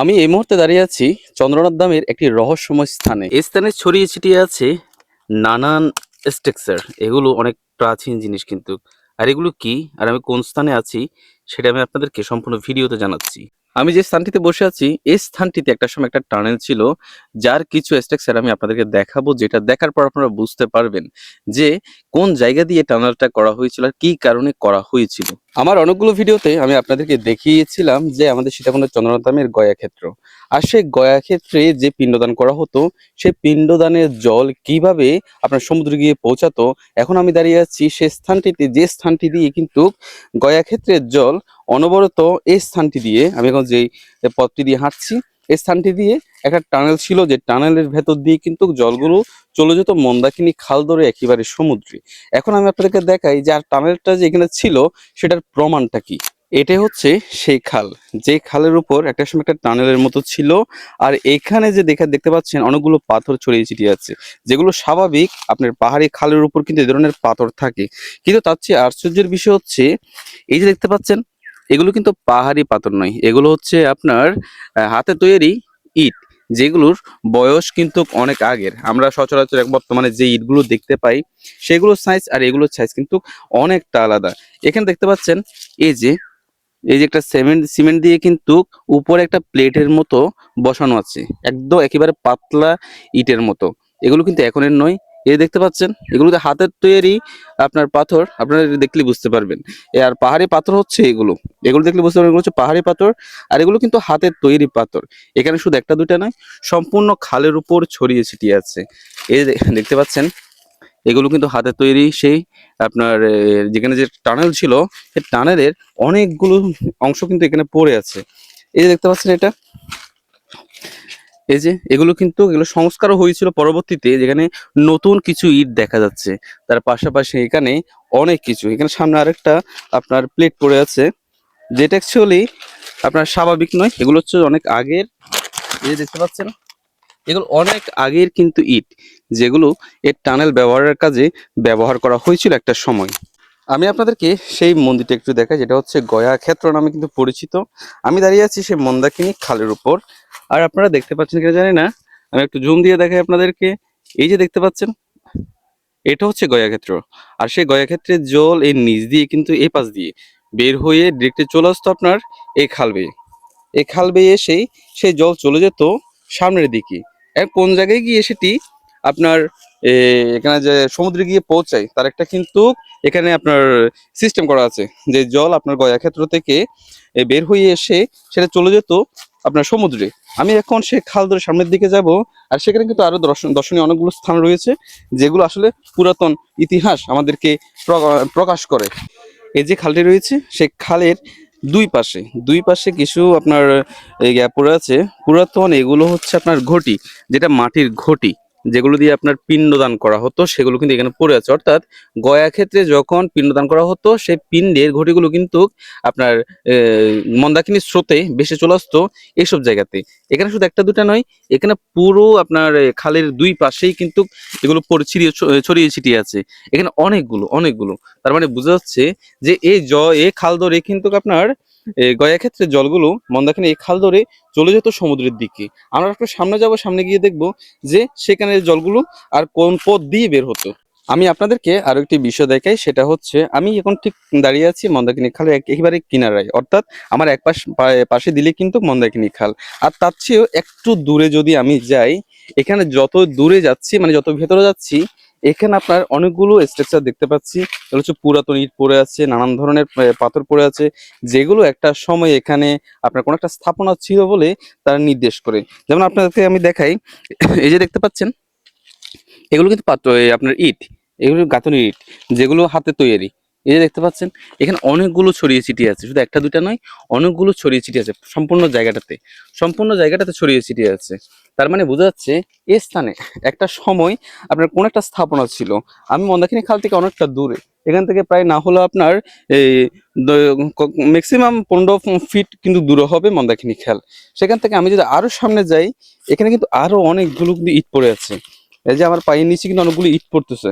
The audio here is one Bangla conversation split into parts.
আমি এই মুহূর্তে দাঁড়িয়ে আছি চন্দ্রনাথ ধামের একটি রহস্যময় স্থানে। এই স্থানে ছড়িয়ে ছিটিয়ে আছে নানান স্ট্রাকচার। এগুলো অনেক প্রাচীন জিনিস কিন্তু। আর এগুলো কি আর আমি কোন স্থানে আছি সেটা আমি আপনাদেরকে সম্পূর্ণ ভিডিওতে জানাচ্ছি। আমি যে স্থানটিতে বসে আছি এই স্থানটিতে একটা সময় একটা টানেল ছিল, যার কিছু স্ট্রাকচার আমি আপনাদেরকে দেখাবো, যেটা দেখার পর আপনারা বুঝতে পারবেন যে কোন জায়গা দিয়ে টানেলটা করা হয়েছিল আর কি কারণে করা হয়েছিল। আমার অনেকগুলো ভিডিওতে আমি আপনাদেরকে দেখিয়েছিলাম যে আমাদের সীতাকুণ্ডের চন্দ্রনাথ ধামের গয়াক্ষেত্র, আর সেই গয়াক্ষেত্রে যে পিণ্ডদান করা হতো সেই পিণ্ডদানের জল কিভাবে আপনার সমুদ্রে গিয়ে পৌঁছাতো। এখন আমি দাঁড়িয়ে আছি সেই স্থানটিতে, যে স্থানটি দিয়ে কিন্তু গয়াক্ষেত্রের জল অনবরত এই স্থানটি দিয়ে, আমি এখন যেই পথটি দিয়ে হাঁটছি এই স্থানটি দিয়ে একটা টানেল ছিল, যে টানেলের ভেতর দিয়ে কিন্তু জলগুলো চলে যেত মন্দাকিনী খাল ধরে একেবারে সমুদ্রে। এখন আমি আপনাদেরকে দেখাই যে আর টানেলটা যে এখানে ছিল সেটার প্রমাণটা কি। এটাই হচ্ছে সেই খাল, যে খালের উপর একটা সময় একটা টানেলের মতো ছিল। আর এখানে যে দেখতে পাচ্ছেন অনেকগুলো পাথর ছড়িয়ে ছিটিয়ে আছে, যেগুলো স্বাভাবিক আপনার পাহাড়ি খালের উপর কিন্তু এই ধরনের পাথর থাকে। কিন্তু তার চেয়ে আশ্চর্যের বিষয় হচ্ছে এই যে দেখতে পাচ্ছেন এগুলো কিন্তু পাহাড়ি পাথর নয়, এগুলো হচ্ছে আপনার হাতে তৈরি ইট, যেগুলোর বয়স কিন্তু অনেক আগের। আমরা সচরাচর বর্তমানে যে ইটগুলো দেখতে পাই সেগুলোর সাইজ আর এগুলোর সাইজ কিন্তু অনেকটা আলাদা। এখানে দেখতে পাচ্ছেন এই যে একটা সিমেন্ট দিয়ে কিন্তু উপরে একটা প্লেটের মতো বসানো আছে, একদম একেবারে পাতলা ইটের মতো। এগুলো কিন্তু এখনের নয়। এই দেখতে পাচ্ছেন এগুলো তো হাতের তৈরি আপনার পাথর, আপনারা দেখলে বুঝতে পারবেন। আর পাহাড়ি পাথর হচ্ছে এগুলো, এগুলো দেখলে বুঝতে পারবেন এগুলো হচ্ছে পাহাড়ি পাথর। আর এগুলো কিন্তু হাতের তৈরি পাথর। এখানে শুধু একটা দুইটা নয়, সম্পূর্ণ খালের উপর ছড়িয়ে ছিটিয়ে আছে। এই দেখতে পাচ্ছেন এগুলো কিন্তু হাতের তৈরি। সেই আপনার যেখানে যে টানেল ছিল সেই টানেলের অনেকগুলো অংশ কিন্তু এখানে পড়ে আছে। এই যে দেখতে পাচ্ছেন এটা, এই যে এগুলো সংস্কারও হয়েছিল পরবর্তীতে, যেখানে নতুন কিছু ইট দেখা যাচ্ছে। তার পাশাপাশি এখানে অনেক কিছু, এখানে সামনে আরেকটা আপনার প্লেট পড়ে আছে, যেটা অ্যাকচুয়ালি আপনার স্বাভাবিক নয়, এগুলো হচ্ছে অনেক আগের। এই যে দেখতে পাচ্ছেন এগুলো অনেক আগের কিন্তু ইট, যেগুলো এর টানেল ব্যবহারের কাজে ব্যবহার করা হয়েছিল একটা সময়। আমি আপনাদেরকে সেই মন্দিরটা একটু দেখাই, যেটা হচ্ছে গয়া ক্ষেত্র নামে কিন্তু পরিচিত। আমি দাঁড়িয়ে আছি সেই মন্দাকিনী খালের উপর। আর আপনারা দেখতে পাচ্ছেন কিনা জানি না, আমি একটু জুম দিয়ে দেখাই আপনাদেরকে। এই যে দেখতে পাচ্ছেন এটা হচ্ছে গয়া ক্ষেত্র। আর সেই গয়া ক্ষেত্রের জল এই নিচ দিয়ে কিন্তু এই পাশ দিয়ে বের হয়ে ডিরেক্টলি চলে আসতো আপনার এই খাল বেয়ে। এই খাল বেয়ে এসেই সেই জল চলে যেত সামনের দিকে। কোন জায়গায় গিয়ে সেটি আপনার এখানে যে সমুদ্রে গিয়ে পৌঁছায় তার একটা কিন্তু এখানে আপনার সিস্টেম করা আছে, যে জল আপনার গয়া ক্ষেত্র থেকে বের হয়ে এসে সেটা চলে যেত আপনার সমুদ্রে। আমি এখন সে খাল ধরে সামনের দিকে যাব। আর সেখানে কিন্তু আরো দর্শনীয় অনেকগুলো স্থান রয়েছে, যেগুলো আসলে পুরাতন ইতিহাস আমাদেরকে প্রকাশ করে। এই যে খালটি রয়েছে সেই খালের দুই পাশে কিছু আপনার পড়ে আছে পুরাতন। এগুলো হচ্ছে আপনার ঘটি, যেটা মাটির ঘটি, যেগুলো দিয়ে আপনার পিণ্ডদান করা হতো সেগুলো কিন্তু এখানে পড়ে আছে। অর্থাৎ গয়া ক্ষেত্রে যখন পিণ্ডদান করা হতো সেই পিণ্ডের ঘটিগুলো কিন্তু আপনার মন্দাকিনীর স্রোতে ভেসে চলে আসতো এইসব জায়গাতে। এখানে শুধু একটা দুটা নয়, এখানে পুরো আপনার খালের দুই পাশেই কিন্তু এগুলো ছড়িয়ে ছিটিয়ে আছে। এখানে অনেকগুলো তার মানে বোঝা যাচ্ছে যে এই খাল ধরে কিন্তু আপনার গয়া ক্ষেত্রের জলগুলো মন্দাকিনী এই খাল ধরে চলে যেত সমুদ্রের দিকে। আমরা একটু সামনে যাব, সামনে গিয়ে দেখবো যে সেখানে জলগুলো আর কোন পথ দিয়ে বের হতো। আমি আপনাদেরকে আরো একটি বিষয় দেখাই, সেটা হচ্ছে আমি এখন ঠিক দাঁড়িয়ে আছি মন্দাকিনী খালের একেবারে কিনারায়। অর্থাৎ আমার এক পাশে দিলে কিন্তু মন্দাকিনী খাল। আর তার চেয়েও একটু দূরে যদি আমি যাই, এখানে যত দূরে যাচ্ছি মানে যত ভেতরে যাচ্ছি, এখানে আপনার অনেকগুলো স্ট্রাকচার দেখতে পাচ্ছি। এগুলো হচ্ছে পুরাতন ইট পড়ে আছে, নানান ধরনের পাথর পড়ে আছে, যেগুলো একটা সময় এখানে আপনার কোনো একটা স্থাপনা ছিল বলে তারা নির্দেশ করে। যেমন আপনাদেরকে আমি দেখাই, এই যে দেখতে পাচ্ছেন এগুলো কিন্তু আপনার ইট, এগুলো গাঁথনি ইট, যেগুলো হাতে তৈরি। এই যে দেখতে পাচ্ছেন এখানে অনেকগুলো ছড়িয়ে ছিটিয়ে আছে, শুধু একটা দুটা নয়, অনেকগুলো ছড়িয়ে ছিটিয়ে আছে সম্পূর্ণ জায়গাটাতে ছড়িয়ে ছিটিয়ে আছে। তার মানে বোঝা যাচ্ছে এই স্থানে একটা সময় আপনার কোন একটা স্থাপনা ছিল। আমি মন্দাকিনী খাল থেকে অনেকটা দূরে, এখান থেকে প্রায় না হলো আপনার এই ম্যাক্সিমাম 15 ফিট কিন্তু দূরে হবে মন্দাকিনী খাল। সেখান থেকে আমি যদি আরো সামনে যাই, এখানে কিন্তু আরো অনেকগুলো কিন্তু ইট পড়ে আছে। এই যে আমার পায়ের নিচে কিন্তু অনেকগুলো ইট পড়তেছে।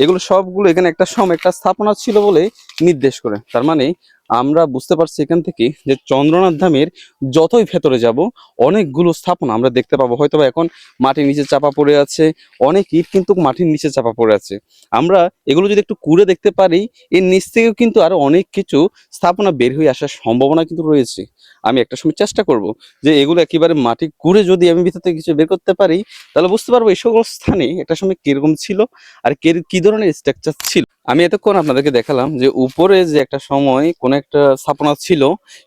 এগুলো সবগুলো এখানে একটা সময় একটা স্থাপনা ছিল বলে নির্দেশ করে। তার মানে আমরা বুঝতে পারছি এখান থেকে যে চন্দ্রনাথ ধামের যতই ভেতরে যাব অনেকগুলো স্থাপনা আমরা দেখতে পাবো। হয়তো বা এখন মাটির নিচে চাপা পড়ে আছে, অনেক ইট কিন্তু মাটির নিচে চাপা পড়ে আছে। আমরা এগুলো যদি একটু কুড়ে দেখতে পারি, এর নিচ থেকেও কিন্তু আরো অনেক কিছু স্থাপনা বের হয়ে আসার সম্ভাবনা কিন্তু রয়েছে। আমি একটা সময় চেষ্টা করব যে এগুলো একেবারে মাটি কুড়ে যদি আমি ভিতর থেকে কিছু বের করতে পারি, তাহলে বুঝতে পারবো এই সকল স্থানে একটা সময় কিরকম ছিল আর কি ধরনের স্ট্রাকচার ছিল। আমি এতক্ষণ আপনাদেরকে দেখালাম যে উপরে যে একটা সময় কোন একটা স্থাপনা ছিল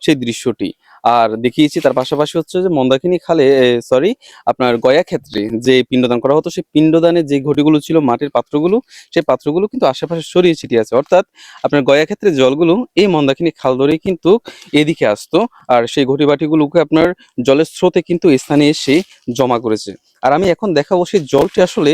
সেই দৃশ্যটি, আর দেখিয়েছি তার পাশাপাশি হচ্ছে যে মন্দাকিনী খালে, সরি, আপনার গয়া ক্ষেত্রে যে পিণ্ডদান করা হতো সেই পিণ্ডদানের যে ঘটিগুলো ছিল, মাটির পাত্রগুলো, সেই পাত্রগুলো কিন্তু আশেপাশে ছড়িয়ে ছিটিয়ে আছে। অর্থাৎ আপনার গয়া ক্ষেত্রে জলগুলো এই মন্দাকিনী খাল ধরেই কিন্তু এদিকে আসতো, আর সেই ঘটি বাটিগুলোকে আপনার জলের স্রোতে কিন্তু স্থানে এসে জমা করেছে। আর আমি এখন দেখাবো সেই জলটি আসলে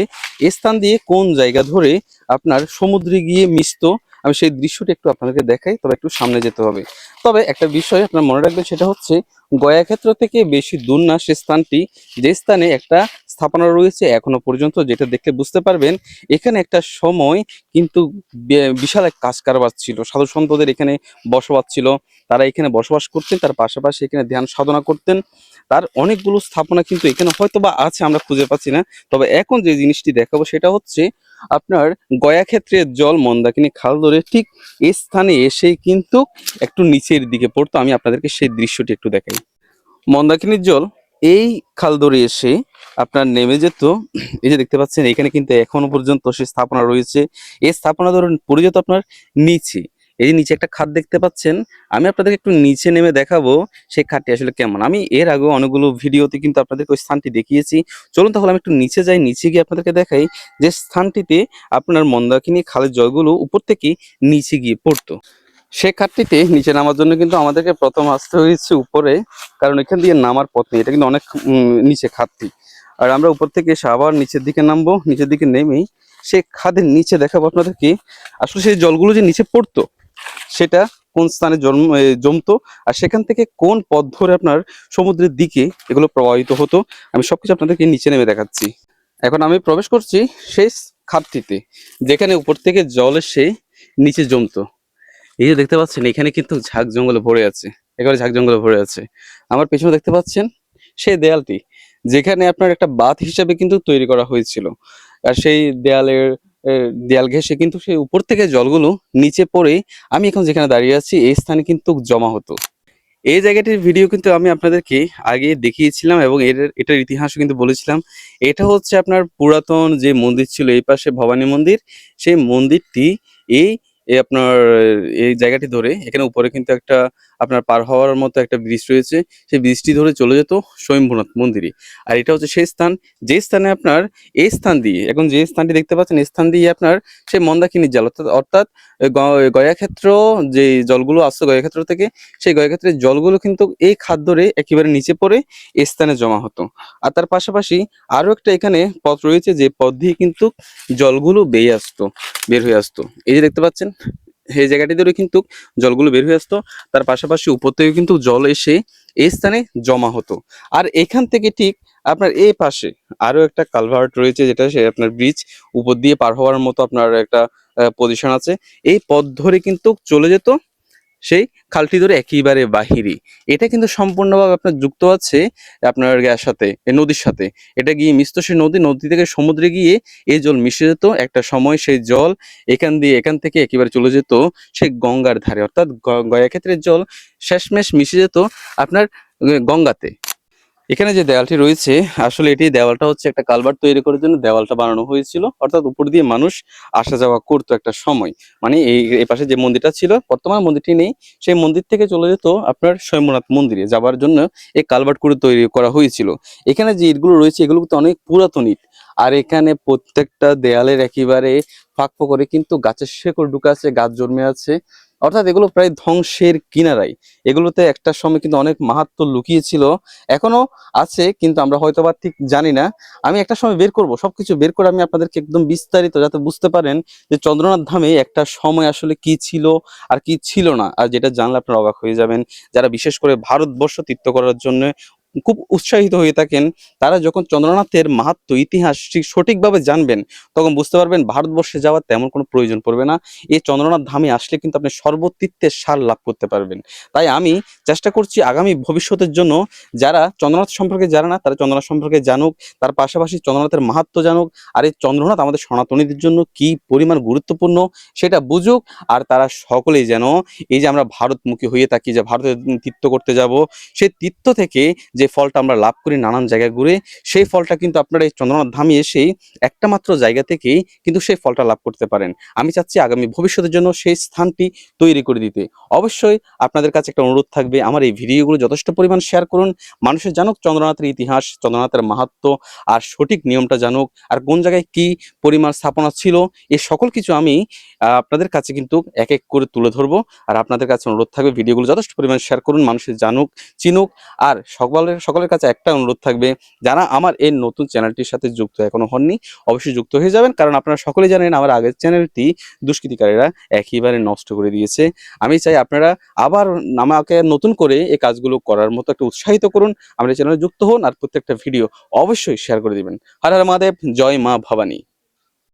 স্থান দিয়ে কোন জায়গা ধরে আপনার সমুদ্রে গিয়ে মিশতো। আমি সেই দৃশ্যটি একটু আপনাদেরকে দেখাই, তবে একটু সামনে যেতে হবে। তবে একটা বিষয় আপনার মনে রাখবেন, সেটা হচ্ছে গয়া ক্ষেত্র থেকে বেশি দূর না সে স্থানটি, যে স্থানে একটা স্থাপনা রয়েছে এখনো পর্যন্ত, যেটা দেখলে বুঝতে পারবেন এখানে একটা সময় কিন্তু বিশাল এক কাজ কারবার ছিল। সাধু সন্তদের এখানে বসবাস ছিল, তারা এখানে বসবাস করতেন, তার পাশাপাশি এখানে ধ্যান সাধনা করতেন। তার অনেকগুলো স্থাপনা কিন্তু এখানে হয়তো বা আছে, আমরা খুঁজে পাচ্ছি না। তবে এখন যে জিনিসটি দেখাবো সেটা হচ্ছে আপনার গয়া ক্ষেত্রের জল মন্দাকিনী খাল ধরে ঠিক এই স্থানে এসেই কিন্তু একটু নিচের দিকে পড়তো। আমি আপনাদেরকে সেই দৃশ্যটি একটু দেখাই। মন্দাকিনীর জল এই খাল ধরে এসে আপনার নেমে যেত, এই যে দেখতে পাচ্ছেন এখানে কিন্তু এখনো পর্যন্ত সেই স্থাপনা রয়েছে। এই স্থাপনা ধরে পড়ে যেত আপনার নিচে। এই যে নিচে একটা খাদ দেখতে পাচ্ছেন, আমি আপনাদেরকে একটু নিচে নেমে দেখাবো সেই খাদটি আসলে কেমন। আমি এর আগেও অনেকগুলো ভিডিওতে কিন্তু আপনাদেরকে ওই স্থানটি দেখিয়েছি। চলুন তাহলে আমি একটু নিচে যাই, নিচে গিয়ে আপনাদেরকে দেখাই যে স্থানটিতে আপনার মন্দাকিনী খালের জলগুলো উপর থেকে নিচে গিয়ে পড়তো। সে খাদটিতে নিচে নামার জন্য কিন্তু আমাদেরকে প্রথম আসতে হয়েছে উপরে, কারণ এখান দিয়ে নামার পথ নেই, এটা কিন্তু অনেক নিচে খাদটি। আর আমরা উপর থেকে এসে আবার নিচের দিকে নামবো, নিচের দিকে নেমেই সে খাদের নিচে দেখাবো আপনাদেরকে আসলে সেই জলগুলো যে নিচে পড়তো সেটা কোন স্থানে জমতো, আর সেখান থেকে কোন পথ ধরে আপনার সমুদ্রের দিকে এগুলো প্রবাহিত হতো। আমি সবকিছু আপনাদেরকে নিচে নেমে দেখাচ্ছি। এখন আমি প্রবেশ করছি সেই খাদটিতে, যেখানে উপর থেকে জল এসে নিচে জমতো। এই যে দেখতে পাচ্ছেন এখানে কিন্তু ঝাঁক জঙ্গলে ভরে আছে, একেবারে ঝাঁক জঙ্গলে ভরে আছে। আমার পেছনে দেখতে পাচ্ছেন সেই দেয়ালটি, যেখানে আপনার একটা বাঁধ হিসাবে কিন্তু তৈরি করা হয়েছিল। আর সেই দেয়াল ঘেঁষে কিন্তু সেই উপর থেকে জলগুলো নিচে পড়ে আমি এখন যেখানে দাঁড়িয়ে আছি এই স্থানে কিন্তু জমা হতো। এই জায়গাটির ভিডিও কিন্তু আমি আপনাদেরকে আগে দেখিয়েছিলাম এবং এটার ইতিহাসও কিন্তু বলেছিলাম। এটা হচ্ছে আপনার পুরাতন যে মন্দির ছিল এই পাশে ভবানী মন্দির, সেই মন্দিরটি এই আপনার এই জায়গাটি ধরে এখানে উপরে কিন্তু একটা আপনার পার হওয়ার মতো একটা ব্রিজ রয়েছে, সেই ব্রিজটি ধরে চলে যেত স্বয়ম্ভূনাথ মন্দিরে। আর এটা হচ্ছে সেই স্থান, যে স্থানে আপনার এই স্থান দিয়ে এখন যে স্থানটি দেখতে পাচ্ছেন, এই স্থান দিয়ে আপনার সেই মন্দাকিনীর জল অর্থাৎ অর্থাৎ গয়াক্ষেত্র যে জলগুলো আসছে গয়াক্ষেত্র থেকে, সেই গয়াক্ষেত্রের জলগুলো কিন্তু এই খাদ ধরে একেবারে নিচে পড়ে এই স্থানে জমা হতো। আর তার পাশাপাশি আরো একটা এখানে পথ রয়েছে, যে পথ দিয়ে কিন্তু জলগুলো বের হয়ে আসতো। এই যে দেখতে পাচ্ছেন এই জায়গাটি ধরে কিন্তু জলগুলো বের হয়ে আসতো, তার পাশাপাশি উপর থেকে কিন্তু জল এসে এই স্থানে জমা হতো। আর এখান থেকে ঠিক আপনার এই পাশে আরো একটা কালভার্ট রয়েছে, যেটা সে আপনার ব্রিজ উপর দিয়ে পার হওয়ার মতো আপনার একটা পজিশন আছে। এই পথ ধরে কিন্তু চলে যেত সেই খালটি ধরে একেবারে বাহিরে। এটা কিন্তু সম্পূর্ণভাবে আপনার যুক্ত আছে আপনার সাথে, এই নদীর সাথে। এটা গিয়ে মিশতো সেই নদী থেকে সমুদ্রে গিয়ে এই জল মিশে যেত। একটা সময় সেই জল এখান থেকে একেবারে চলে যেত সেই গঙ্গার ধারে, অর্থাৎ গয়া ক্ষেত্রের জল শেষমেশ মিশে যেত আপনার গঙ্গাতে। এখানে যে দেওয়ালটি রয়েছে, আসলে এটি দেওয়ালটা হচ্ছে একটা কালভার্ট তৈরি করার জন্য দেওয়ালটা বানানো হয়েছিল, অর্থাৎ উপর দিয়ে মানুষ আসা যাওয়া করতো একটা সময়। মানে এই পাশে যে মন্দিরটা ছিল, বর্তমান মন্দিরটি নেই, সেই মন্দির থেকে চলে যেত আপনার স্বয়ম্ভূনাথ মন্দিরে যাবার জন্য এই কালভার্ট করে তৈরি করা হয়েছিল। এখানে যে ইটগুলো রয়েছে এগুলো কিন্তু অনেক পুরাতন ইট, আর এখানে প্রত্যেকটা দেয়ালের একেবারে ফাঁক করে কিন্তু গাছের শেকড় ঢুকে আছে, গাছ জন্মে আছে। অর্থাৎ এগুলো প্রায় ধ্বংসের কিনারায়। এগুলোতে একটা সময় কিন্তু অনেক মাহাত্ম্য লুকিয়ে ছিল, এখনো আছে, কিন্তু আমরা হয়তো বা ঠিক জানি না। আমি একটা সময় বের করব, সবকিছু বের করে আমি আপনাদেরকে একদম বিস্তারিত যাতে বুঝতে পারেন যে চন্দ্রনাথ ধামে একটা সময় আসলে কি ছিল আর কি ছিল না, আর যেটা জানলে আপনারা অবাক হয়ে যাবেন। যারা বিশেষ করে ভারতবর্ষ তীর্থ করার জন্য খুব উৎসাহিত হয়ে থাকেন, তারা যখন চন্দ্রনাথের মাহাত্ম্য ইতিহাস সঠিকভাবে জানবেন, তখন বুঝতে পারবেন ভারতবর্ষে যাওয়ার তেমন কোনো প্রয়োজন পড়বে না। এই চন্দ্রনাথ ধামে আসলে কিন্তু আপনি সর্বতীর্থের সার লাভ করতে পারবেন। তাই আমি চেষ্টা করছি আগামী ভবিষ্যতের জন্য যারা চন্দ্রনাথ সম্পর্কে জানে না, তারা চন্দ্রনাথ সম্পর্কে জানুক, তার পাশাপাশি চন্দ্রনাথের মাহাত্ম্য জানুক, আর এই চন্দ্রনাথ আমাদের সনাতনীদের জন্য কি পরিমাণ গুরুত্বপূর্ণ সেটা বুঝুক। আর তারা সকলেই যেন এই যে আমরা ভারতমুখী হয়ে থাকি, যে ভারতে তীর্থ করতে যাব, সেই তীর্থ থেকে যে ফলটা আমরা লাভ করি নানান জায়গায় ঘুরে, সেই ফলটা কিন্তু আপনারা এই চন্দ্রনাথ ধামে এসেই একটা মাত্র জায়গা থেকেই কিন্তু সেই ফলটা লাভ করতে পারেন। আমি চাচ্ছি আগামী ভবিষ্যতের জন্য সেই স্থানটি তৈরি করে দিতে। অবশ্যই আপনাদের কাছে একটা অনুরোধ থাকবে, আমার এই ভিডিওগুলো যথেষ্ট পরিমাণ শেয়ার করুন, মানুষের জানুক চন্দ্রনাথের ইতিহাস, চন্দ্রনাথের মাহাত্ম্য, আর সঠিক নিয়মটা জানুক, আর কোন জায়গায় কি পরিমাণ স্থাপনা ছিল, এই সকল কিছু আমি আপনাদের কাছে কিন্তু এক এক করে তুলে ধরবো। আর আপনাদের কাছে অনুরোধ থাকবে ভিডিওগুলো যথেষ্ট পরিমাণ শেয়ার করুন, মানুষের জানুক, চিনুক। আর সকলের কাছে একটা অনুরোধ থাকবে, যারা আমার এই নতুন চ্যানেলটির সাথে যুক্ত এখনো হননি, অবশ্যই যুক্ত হয়ে যাবেন, কারণ আপনারা সকলেই জানেন আমার আগের চ্যানেলটি দুষ্কৃতিকারীরা একেবারে নষ্ট করে দিয়েছে। আমি চাই আপনারা আবার আমাকে নতুন করে এই কাজগুলো করার মতো একটা উৎসাহিত করুন, আমার এই চ্যানেলে যুক্ত হন, আর প্রত্যেকটা ভিডিও অবশ্যই শেয়ার করে দিবেন। হর হর মহাদেব, জয় মা ভবানী।